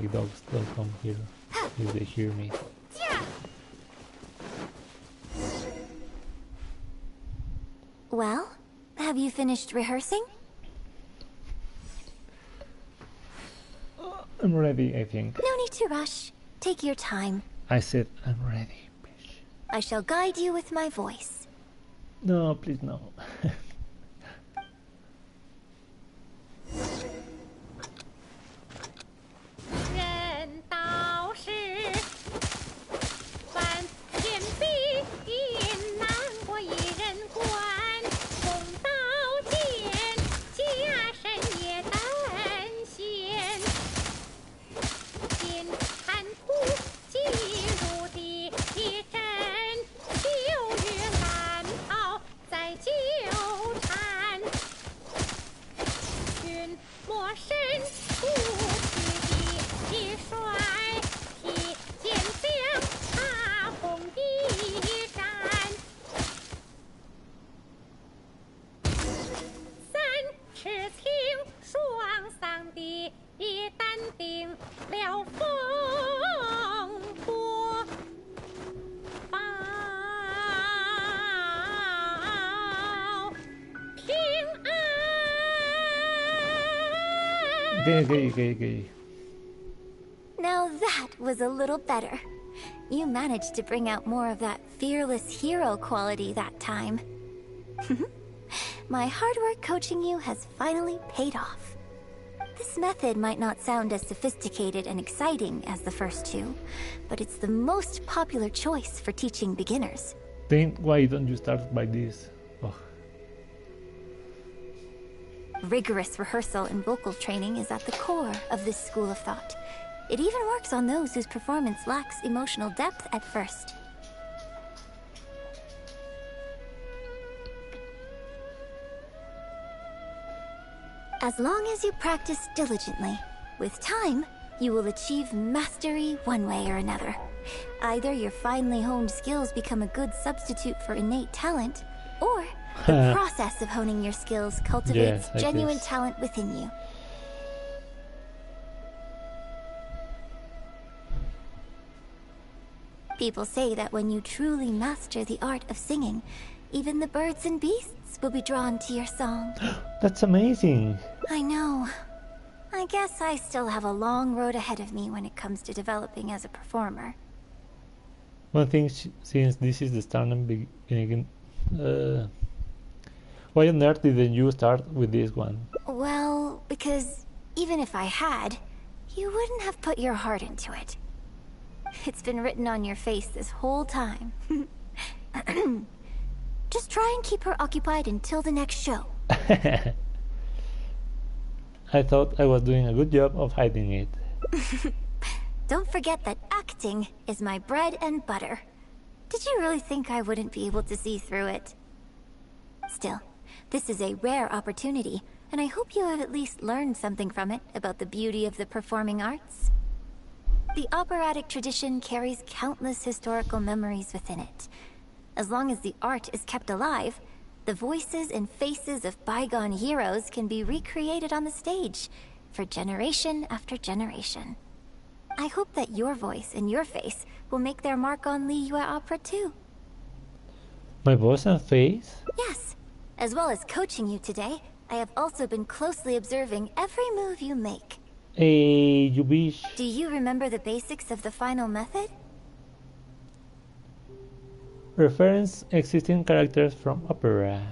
like dogs don't come here if they hear me. Well, have you finished rehearsing? I'm ready, I think. No need to rush. Take your time. I said I'm ready, bitch. I shall guide you with my voice. No, please no. 可以。 Now that was a little better. You managed to bring out more of that fearless hero quality that time. My hard work coaching you has finally paid off. This method might not sound as sophisticated and exciting as the first two, but it's the most popular choice for teaching beginners. Then why don't you start by this? Oh. Rigorous rehearsal and vocal training is at the core of this school of thought. It even works on those whose performance lacks emotional depth at first. As long as you practice diligently, with time, you will achieve mastery one way or another. Either your finely honed skills become a good substitute for innate talent, or the process of honing your skills cultivates genuine talent within you. People say that when you truly master the art of singing, even the birds and beasts will be drawn to your song. That's amazing. I know. I guess I still have a long road ahead of me when it comes to developing as a performer. One thing, since this is the start beginning, why on earth didn't you start with this one? Well, because even if I had, you wouldn't have put your heart into it. It's been written on your face this whole time. Just try and keep her occupied until the next show. I thought I was doing a good job of hiding it. Don't forget that acting is my bread and butter. Did you really think I wouldn't be able to see through it? Still, this is a rare opportunity, and I hope you have at least learned something from it about the beauty of the performing arts. The operatic tradition carries countless historical memories within it. As long as the art is kept alive, the voices and faces of bygone heroes can be recreated on the stage for generation after generation. I hope that your voice and your face will make their mark on Liyue opera too. My voice and face? Yes. As well as coaching you today, I have also been closely observing every move you make. Hey, you bitch. Do you remember the basics of the final method? Reference existing characters from opera.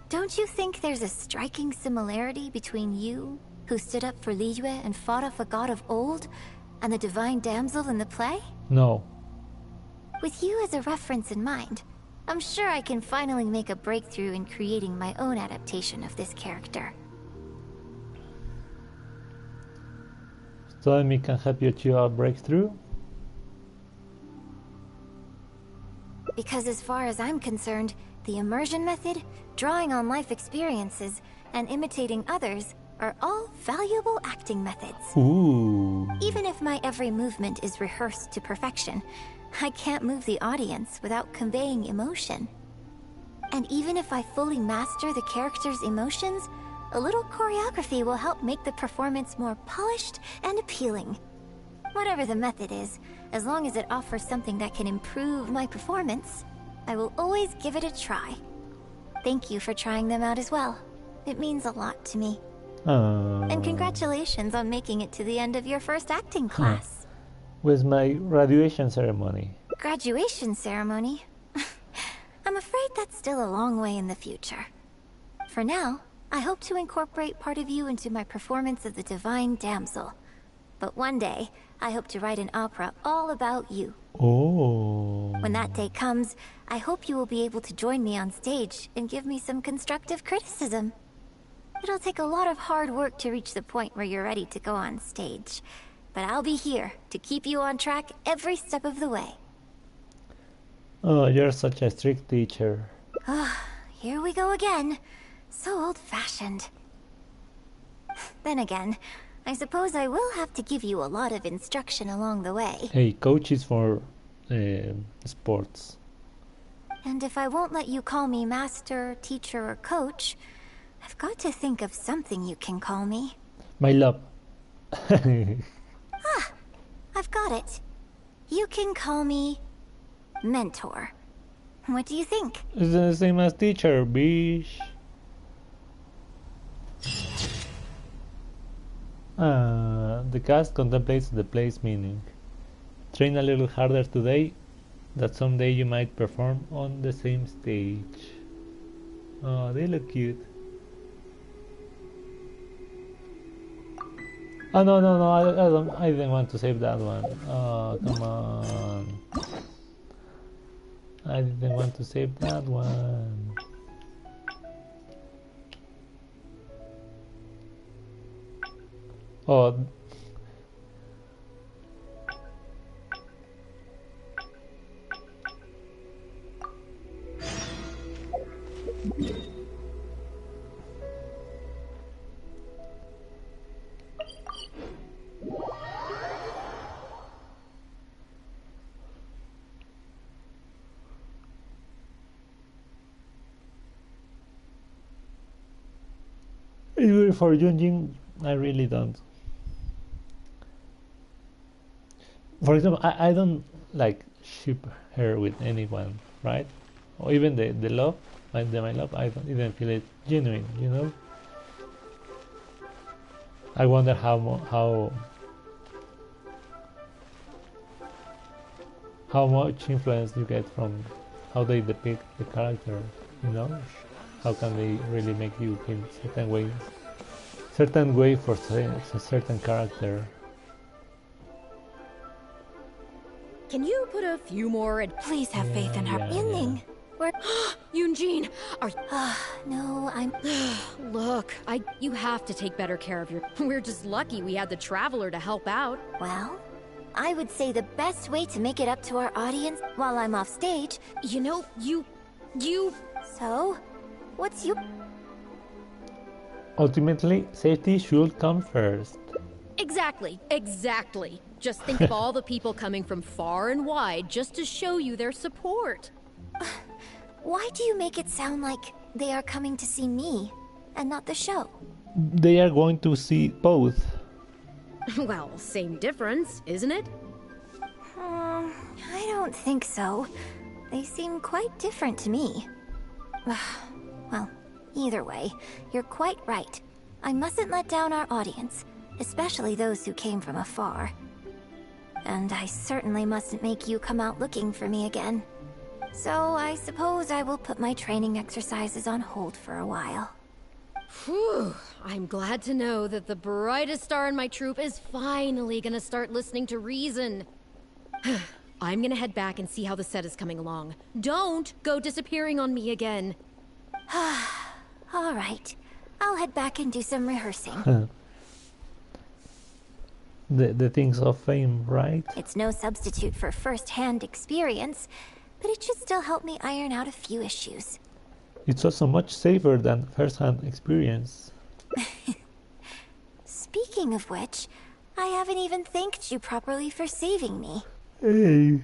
Don't you think there's a striking similarity between you, who stood up for Liyue and fought off a god of old, and the divine damsel in the play? No. With you as a reference in mind, I'm sure I can finally make a breakthrough in creating my own adaptation of this character. So I can help you achieve a breakthrough? Because as far as I'm concerned, the immersion method, drawing on life experiences, and imitating others are all valuable acting methods. Ooh. Even if my every movement is rehearsed to perfection, I can't move the audience without conveying emotion. And even if I fully master the character's emotions, a little choreography will help make the performance more polished and appealing. Whatever the method is, as long as it offers something that can improve my performance, I will always give it a try. Thank you for trying them out as well. It means a lot to me. And congratulations on making it to the end of your first acting class. With my graduation ceremony. Graduation ceremony? I'm afraid that's still a long way in the future. For now, I hope to incorporate part of you into my performance of the Divine Damsel. But one day, I hope to write an opera all about you. Oh. When that day comes, I hope you will be able to join me on stage and give me some constructive criticism. It'll take a lot of hard work to reach the point where you're ready to go on stage. But I'll be here to keep you on track every step of the way. Oh, you're such a strict teacher. Here we go again. So old-fashioned. Then again, I suppose I will have to give you a lot of instruction along the way. Hey, coach is for sports. And if I won't let you call me master, teacher, or coach, I've got to think of something you can call me. My love. I've got it. You can call me mentor. What do you think? It's the same as teacher, bish. The cast contemplates the play's meaning. Train a little harder today, that someday you might perform on the same stage. Oh, they look cute. Oh no, I didn't want to save that one. Oh, come on. I didn't want to save that one. Oh. For Yunjin, I really don't. For example, I don't like ship her with anyone, right? Or even the love, my love, I don't even feel it genuine, you know? I wonder how much influence you get from how they depict the character, you know? How can they really make you feel certain way for a certain character? Can you put a few more? Please have faith in her. Yinning, we're... Yunjin, are No, I'm... Look, you have to take better care of your... We're just lucky we had the Traveler to help out. Well, I would say the best way to make it up to our audience while I'm off stage... You know, you... So? What's you... Ultimately, safety should come first. Exactly. Just think of all the people coming from far and wide just to show you their support. Why do you make it sound like they are coming to see me and not the show? They are going to see both. Well, same difference, isn't it? I don't think so. They seem quite different to me. Well, either way, you're quite right. I mustn't let down our audience, especially those who came from afar. And I certainly mustn't make you come out looking for me again. So I suppose I will put my training exercises on hold for a while. Whew, I'm glad to know that the brightest star in my troupe is finally gonna start listening to reason. I'm gonna head back and see how the set is coming along. Don't go disappearing on me again. All right. I'll head back and do some rehearsing. The things of fame, right? It's no substitute for first-hand experience, but it should still help me iron out a few issues. It's also much safer than first-hand experience. Speaking of which, I haven't even thanked you properly for saving me. Hey.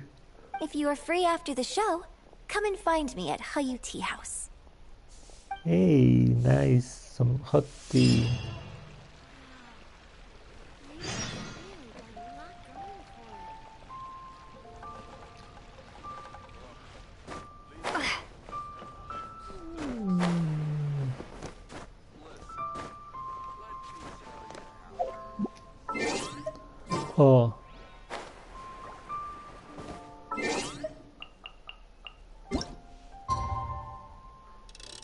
If you are free after the show, come and find me at Hayu Tea House. Hey, nice. Some hot tea. Oh.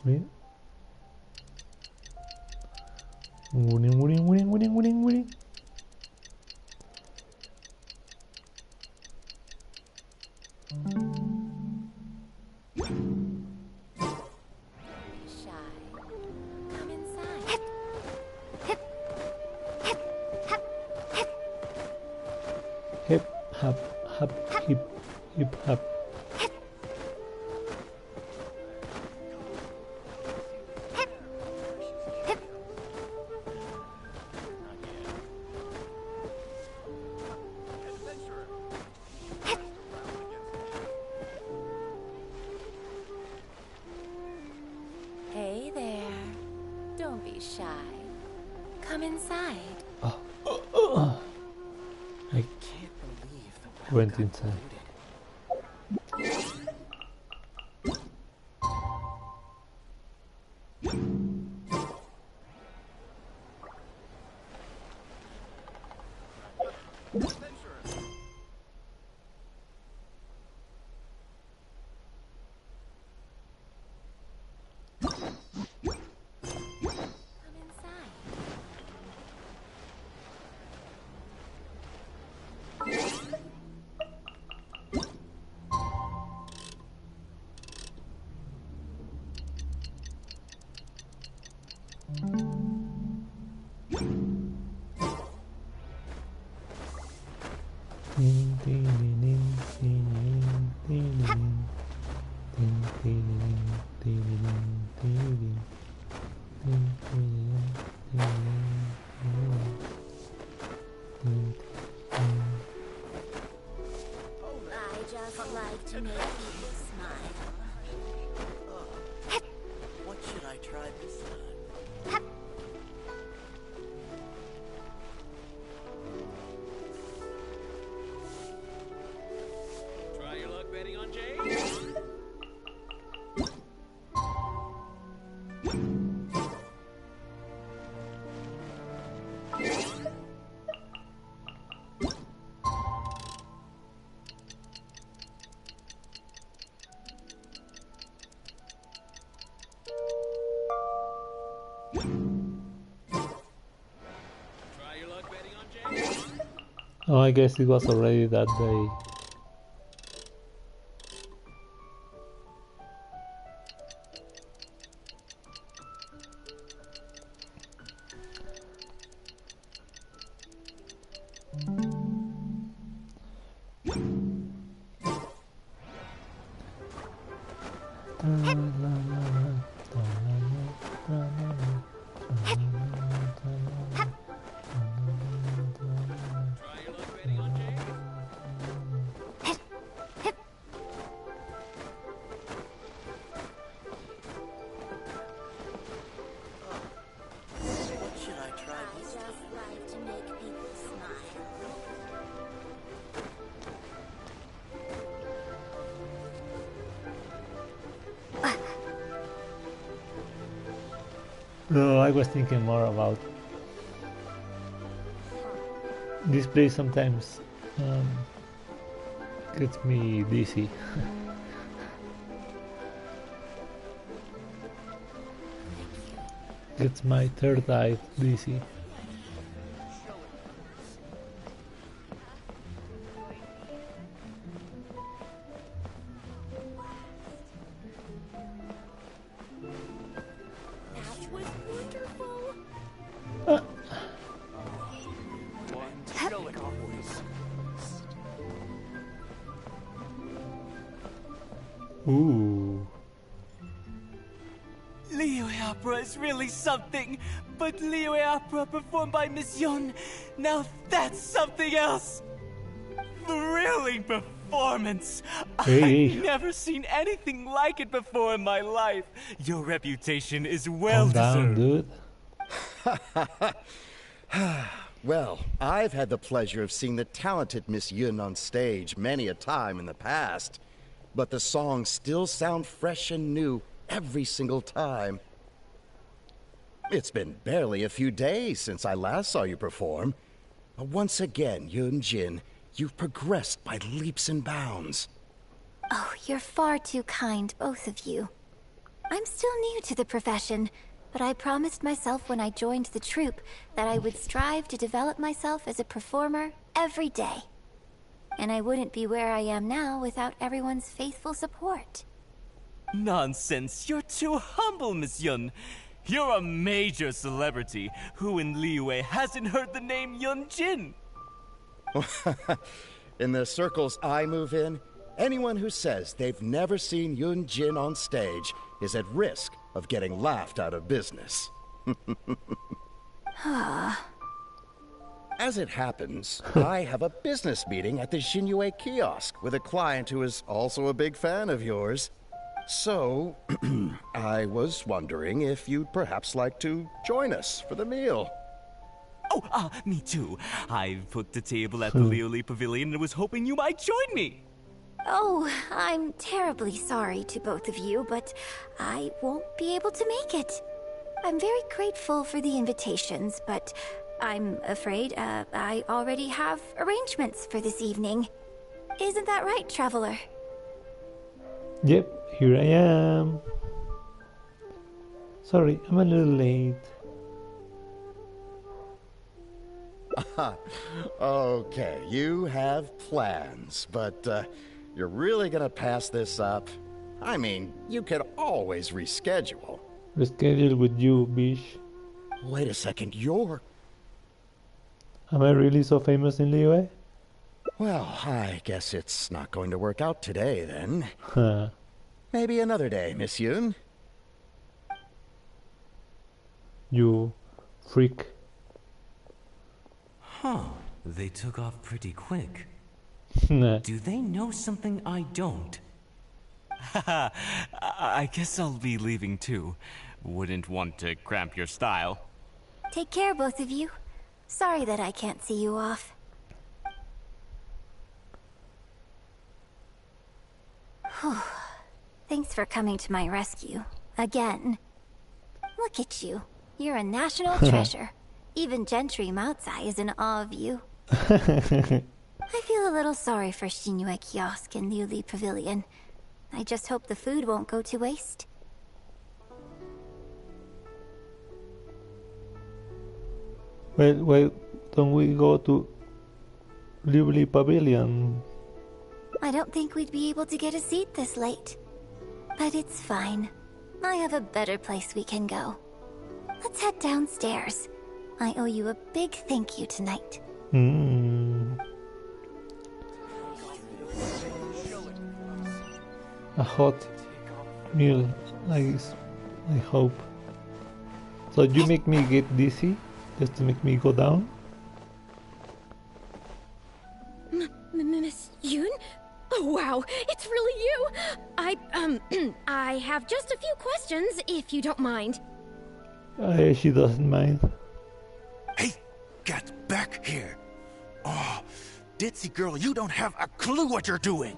Wait. Winning. Hip, hop, hip, hop. Hey there. Don't be shy. Come inside. I Can't believe the went inside. Come inside. I just like to make people smile. What should I try this time? Try your luck betting on Jade? Try your luck betting on Jade? Oh, I guess it was already that day. Try your luck betting on Jade? What should I try I this just time? like to make people smile. No, I was thinking more about this place sometimes gets me dizzy. Gets my third eye dizzy. That was wonderful. Ooh. Leo Opera is really something, but Leo Opera performed by Miss Yun, now that's something else. Thrilling performance. Hey. I've never seen anything like it before in my life. Your reputation is well Calm down, deserved. dude. Well, I've had the pleasure of seeing the talented Miss Yun on stage many a time in the past, but the songs still sound fresh and new every single time. It's been barely a few days since I last saw you perform, Once again, Yun Jin, you've progressed by leaps and bounds. Oh, you're far too kind, both of you. I'm still new to the profession, but I promised myself when I joined the troupe that I would strive to develop myself as a performer every day. And I wouldn't be where I am now without everyone's faithful support. Nonsense, you're too humble, Miss Yun. You're a major celebrity. Who in Liyue hasn't heard the name Yun Jin? In the circles I move in, anyone who says they've never seen Yun Jin on stage is at risk of getting laughed out of business. As it happens, I have a business meeting at the Xinyu kiosk with a client who is also a big fan of yours. So, I was wondering if you'd perhaps like to join us for the meal. Oh, me too. I've booked a table at the Lioli Pavilion and was hoping you might join me. Oh, I'm terribly sorry to both of you, but I won't be able to make it. I'm very grateful for the invitations, but I'm afraid I already have arrangements for this evening. Isn't that right, Traveler? Yep, here I am. Sorry, I'm a little late. Okay, you have plans, but you're really gonna pass this up? I mean, you could always reschedule. Reschedule with you, Bish. Wait a second, you're... Am I really so famous in Liyue? Well, I guess it's not going to work out today, then. Huh. Maybe another day, Miss Yun. You freak. Huh. They took off pretty quick. Nah. Do they know something I don't? Haha, I guess I'll be leaving too. Wouldn't want to cramp your style. Take care, both of you. Sorry that I can't see you off. Whew. Thanks for coming to my rescue. Again. Look at you. You're a national treasure. Even Gentry Moutsai is in awe of you. I feel a little sorry for Xinyu Kiosk and Liuli Pavilion. I just hope the food won't go to waste. Why don't we go to Lively Pavilion? I don't think we'd be able to get a seat this late. But it's fine. I have a better place we can go. Let's head downstairs. I owe you a big thank you tonight. A hot meal, I hope. So you make me get dizzy just to make me go down? Miss Yun? Oh, wow, it's really you! I have just a few questions, if you don't mind. She doesn't mind. Hey, get back here! Oh, ditzy girl, you don't have a clue what you're doing!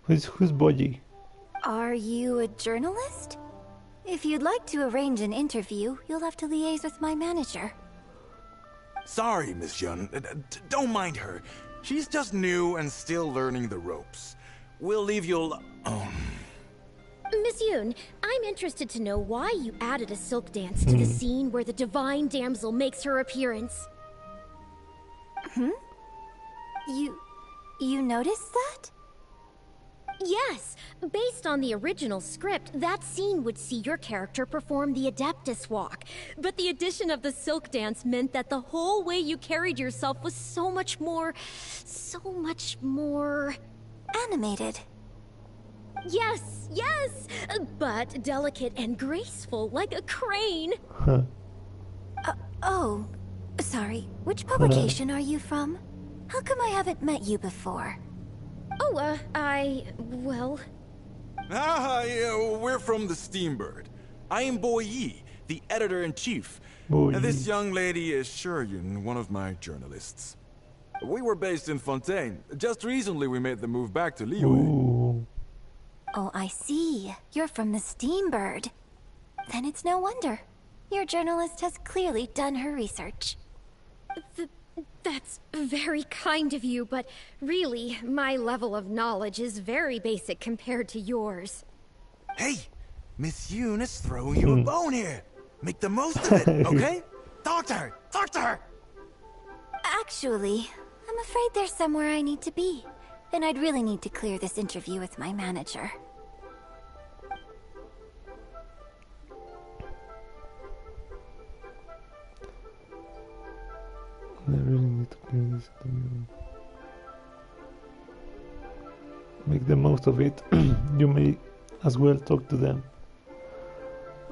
Who's Boji? Are you a journalist? If you'd like to arrange an interview, you'll have to liaise with my manager. Sorry, Miss Yun. Don't mind her. She's just new and still learning the ropes. We'll leave you alone. Miss Yun, I'm interested to know why you added a silk dance to the scene where the divine damsel makes her appearance. You noticed that? Yes, based on the original script, that scene would see your character perform the Adeptus Walk. But the addition of the silk dance meant that the whole way you carried yourself was so much more... Animated. Yes, but delicate and graceful like a crane. Oh, sorry. Which publication are you from? How come I haven't met you before? Oh, well... Yeah, we're from the Steambird. I am Boy Yi, the editor-in-chief. This young lady is Shuryun, one of my journalists. We were based in Fontaine. Just recently we made the move back to Liyue. Oh, I see. You're from the Steambird. Then it's no wonder. Your journalist has clearly done her research. That's very kind of you, but really, my level of knowledge is very basic compared to yours. Hey, Miss Yoon is throwing you a bone here. Make the most of it, okay? Talk to her! Talk to her! Actually, I'm afraid there's somewhere I need to be. And I'd really need to clear this interview with my manager. I really need to clear this interview. Make the most of it. You may as well talk to them.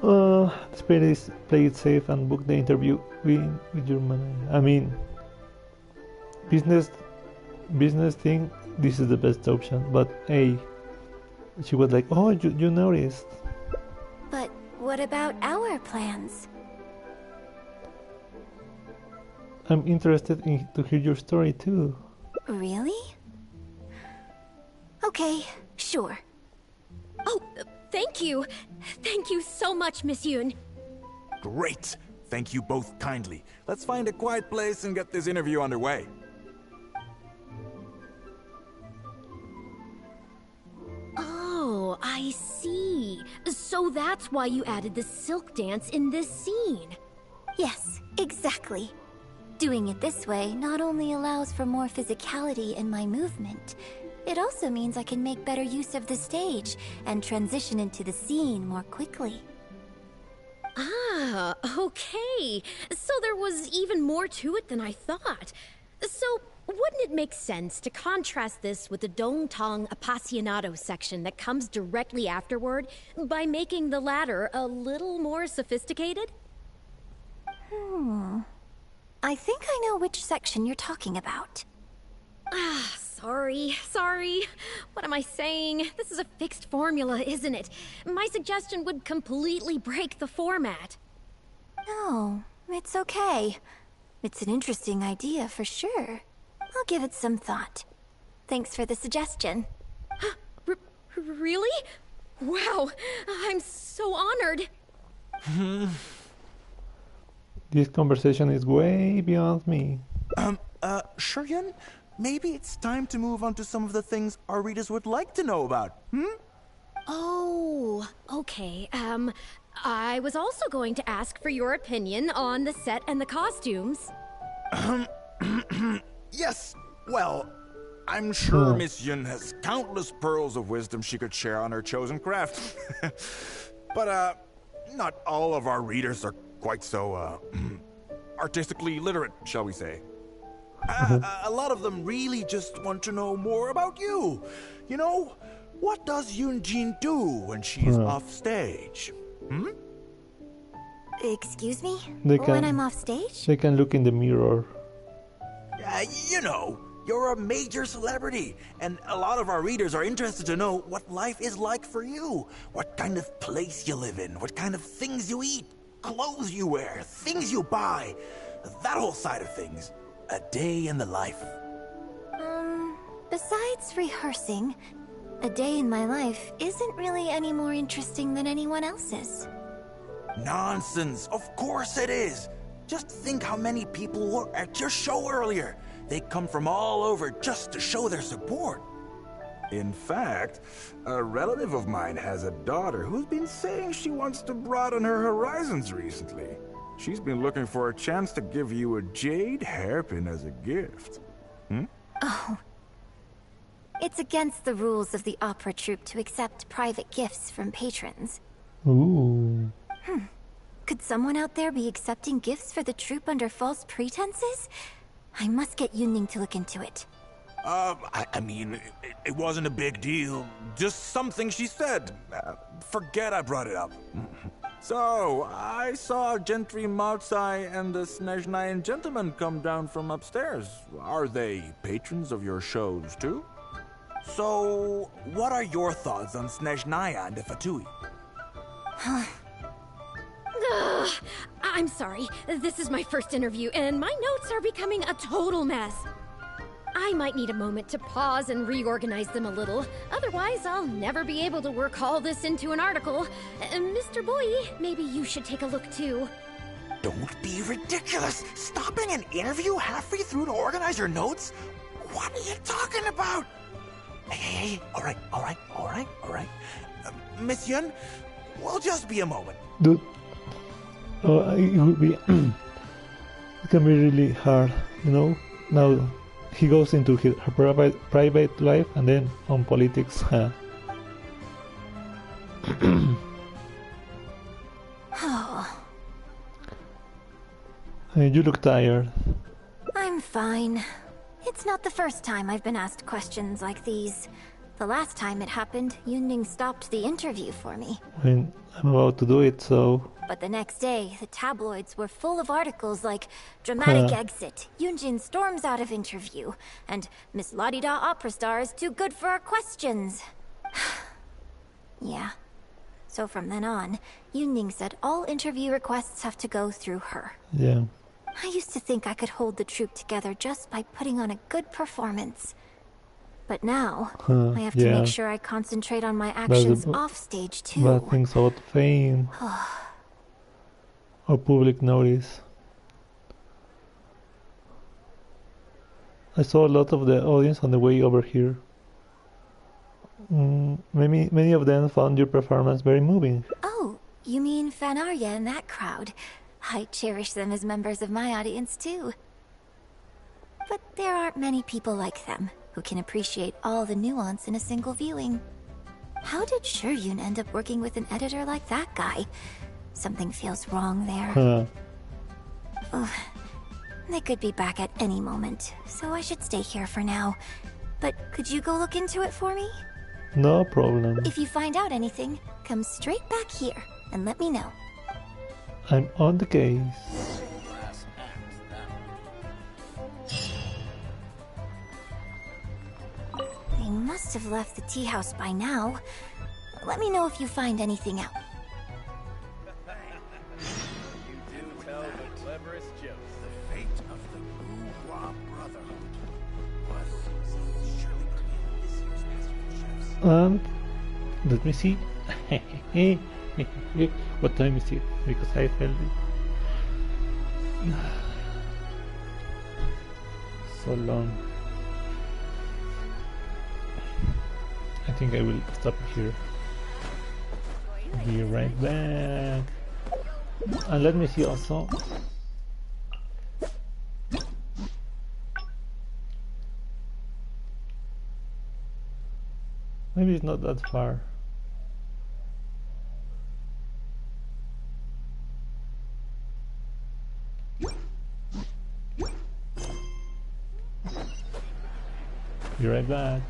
The spirit is play it safe and book the interview with your manager. I mean, business thing, this is the best option. But hey, she was like, oh, you noticed. But what about our plans? I'm interested to hear your story too. Really? Okay, sure. Oh, thank you. Thank you so much, Miss Yoon. Great! Thank you both kindly. Let's find a quiet place and get this interview underway. Oh, I see. So that's why you added the silk dance in this scene. Yes, exactly. Doing it this way not only allows for more physicality in my movement, it also means I can make better use of the stage and transition into the scene more quickly. Ah, okay. So there was even more to it than I thought. So, wouldn't it make sense to contrast this with the Dongtong Appassionato section that comes directly afterward by making the latter a little more sophisticated? I think I know which section you're talking about. Ah, sorry. What am I saying? This is a fixed formula, isn't it? My suggestion would completely break the format. No, it's okay. It's an interesting idea for sure. I'll give it some thought. Thanks for the suggestion. Really? Wow, I'm so honored. This conversation is way beyond me. Shuryun, maybe it's time to move on to some of the things our readers would like to know about, Oh, okay. I was also going to ask for your opinion on the set and the costumes. Yes, well, I'm sure Miss Yun has countless pearls of wisdom she could share on her chosen craft. But, not all of our readers are quite so, artistically literate, shall we say. A lot of them really just want to know more about you. You know, what does Yoonjin do when she's off stage? Excuse me? When When I'm off stage? They can look in the mirror. You know, you're a major celebrity, and a lot of our readers are interested to know what life is like for you. What kind of place you live in, what kind of things you eat, clothes you wear, things you buy. That whole side of things. A day in the life. Besides rehearsing, a day in my life isn't really any more interesting than anyone else's. Nonsense. Of course it is. Just think how many people were at your show earlier. They come from all over just to show their support. In fact, a relative of mine has a daughter who's been saying she wants to broaden her horizons recently. She's been looking for a chance to give you a jade hairpin as a gift. Oh. It's against the rules of the opera troupe to accept private gifts from patrons. Ooh. Could someone out there be accepting gifts for the troupe under false pretenses? I must get Yunning to look into it. I mean, it wasn't a big deal. Just something she said. Forget I brought it up. So, I saw Gentry Maotsai and the Snezhnayan gentleman come down from upstairs. Are they patrons of your shows, too? So, what are your thoughts on Snezhnaya and the Fatui? I'm sorry. This is my first interview, and my notes are becoming a total mess. I might need a moment to pause and reorganize them a little. Otherwise, I'll never be able to work all this into an article. Mr. Boy, maybe you should take a look too. Don't be ridiculous! Stopping an interview halfway through to organize your notes? What are you talking about? Hey, all right. Miss Yun, we'll just be a moment. Dude, it would be it can be really hard, you know. Now he goes into her private life and then on politics. Oh, You look tired. I'm fine. It's not the first time I've been asked questions like these. The last time it happened, Yunning stopped the interview for me. I mean, I'm about to do it, so... But the next day, the tabloids were full of articles like "Dramatic Huh. exit, Yunjin storms out of interview," and "Miss La-di-da opera star is too good for our questions." Yeah. So from then on, Yunning said all interview requests have to go through her. Yeah. I used to think I could hold the troupe together just by putting on a good performance. But now, I have to yeah. make sure I concentrate on my actions b- off stage too. Bad things about fame. Or public notice. I saw a lot of the audience on the way over here. Many of them found your performance very moving. Oh, you mean Fanarya and that crowd? I cherish them as members of my audience too. But there aren't many people like them who can appreciate all the nuance in a single viewing. How did Shuryun end up working with an editor like that guy? Something feels wrong there. Ugh. They could be back at any moment, so I should stay here for now. But could you go look into it for me? No problem. If you find out anything, come straight back here and let me know. I'm on the case. They must have left the tea house by now. Let me know if you find anything out. You do tell the cleverest jokes. The fate of the Bourgeois Brotherhood was surely prevailed this year's Master of And let me see. What time is it? Because I felt it. So long. I think I will stop here. Be right back. And let me see also. Maybe it's not that far. Be right back.